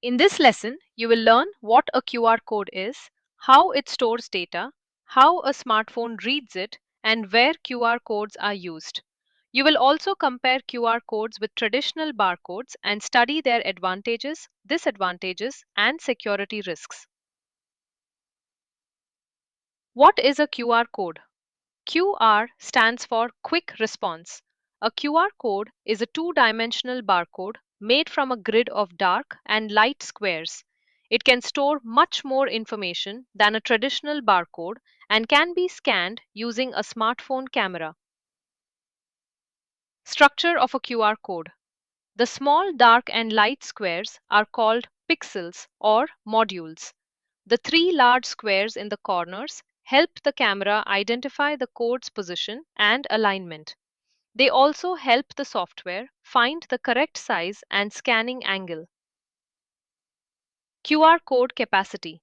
In this lesson, you will learn what a QR code is, how it stores data, how a smartphone reads it, and where QR codes are used. You will also compare QR codes with traditional barcodes and study their advantages, disadvantages, and security risks. What is a QR code? QR stands for Quick Response. A QR code is a two-dimensional barcode made from a grid of dark and light squares. It can store much more information than a traditional barcode and can be scanned using a smartphone camera. Structure of a QR code. The small dark and light squares are called pixels or modules. The three large squares in the corners help the camera identify the code's position and alignment. They also help the software find the correct size and scanning angle. QR code capacity.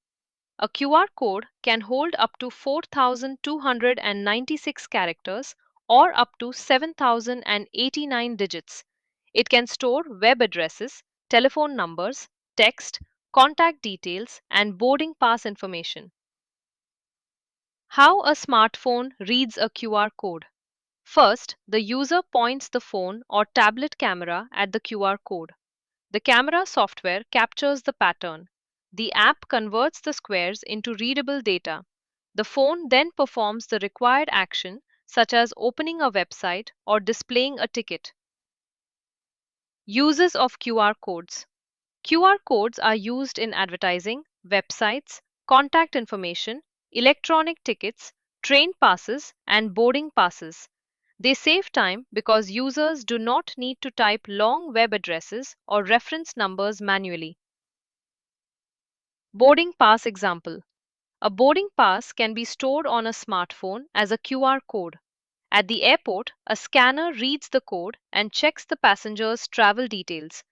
A QR code can hold up to 4,296 characters or up to 7,089 digits. It can store web addresses, telephone numbers, text, contact details, and boarding pass information. How a smartphone reads a QR code. First, the user points the phone or tablet camera at the QR code. The camera software captures the pattern. The app converts the squares into readable data. The phone then performs the required action, such as opening a website or displaying a ticket. Uses of QR codes. QR codes are used in advertising, websites, contact information, electronic tickets, train passes, and boarding passes. They save time because users do not need to type long web addresses or reference numbers manually. Boarding pass example. A boarding pass can be stored on a smartphone as a QR code. At the airport, a scanner reads the code and checks the passenger's travel details.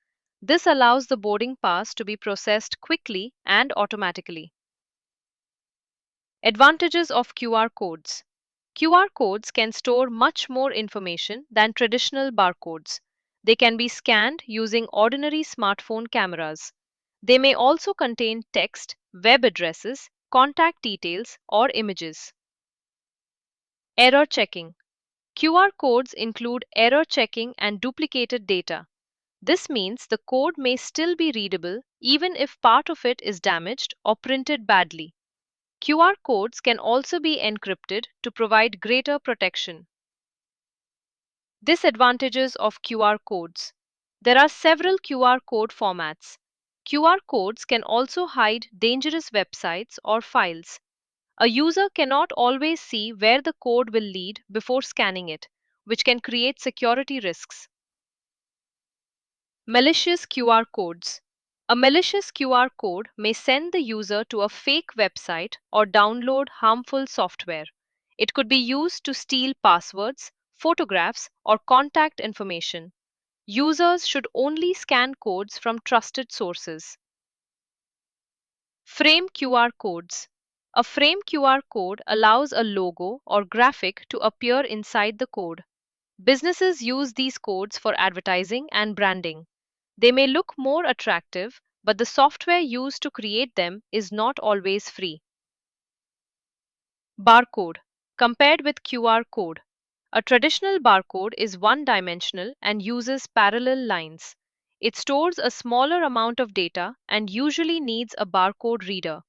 This allows the boarding pass to be processed quickly and automatically. Advantages of QR codes. QR codes can store much more information than traditional barcodes. They can be scanned using ordinary smartphone cameras. They may also contain text, web addresses, contact details, or images. Error checking. QR codes include error checking and duplicated data. This means the code may still be readable even if part of it is damaged or printed badly. QR codes can also be encrypted to provide greater protection. Disadvantages of QR codes. There are several QR code formats. QR codes can also hide dangerous websites or files. A user cannot always see where the code will lead before scanning it, which can create security risks. Malicious QR codes. A malicious QR code may send the user to a fake website or download harmful software. It could be used to steal passwords, photographs, or contact information. Users should only scan codes from trusted sources. Frame QR codes. A frame QR code allows a logo or graphic to appear inside the code. Businesses use these codes for advertising and branding. They may look more attractive, but the software used to create them is not always free. Barcode. Compared with QR code. A traditional barcode is one-dimensional and uses parallel lines. It stores a smaller amount of data and usually needs a barcode reader.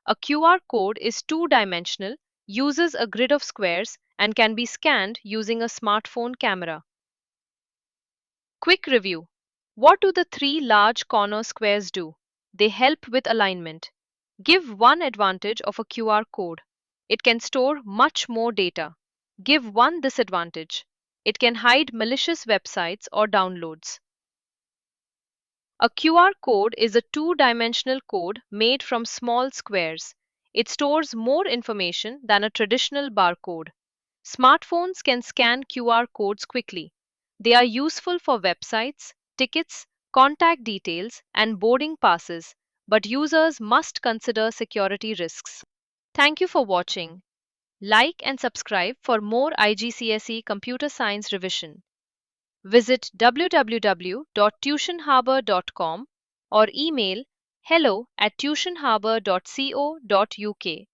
A QR code is two-dimensional, uses a grid of squares, and can be scanned using a smartphone camera. Quick review. What do the three large corner squares do? They help with alignment. Give one advantage of a QR code. It can store much more data. Give one disadvantage. It can hide malicious websites or downloads. A QR code is a two-dimensional code made from small squares. It stores more information than a traditional barcode. Smartphones can scan QR codes quickly. They are useful for websites, tickets, contact details, and boarding passes, but users must consider security risks. Thank you for watching. Like and subscribe for more IGCSE Computer Science revision. Visit www.tuitionharbor.com or email hello@tuitionharbour.co.uk.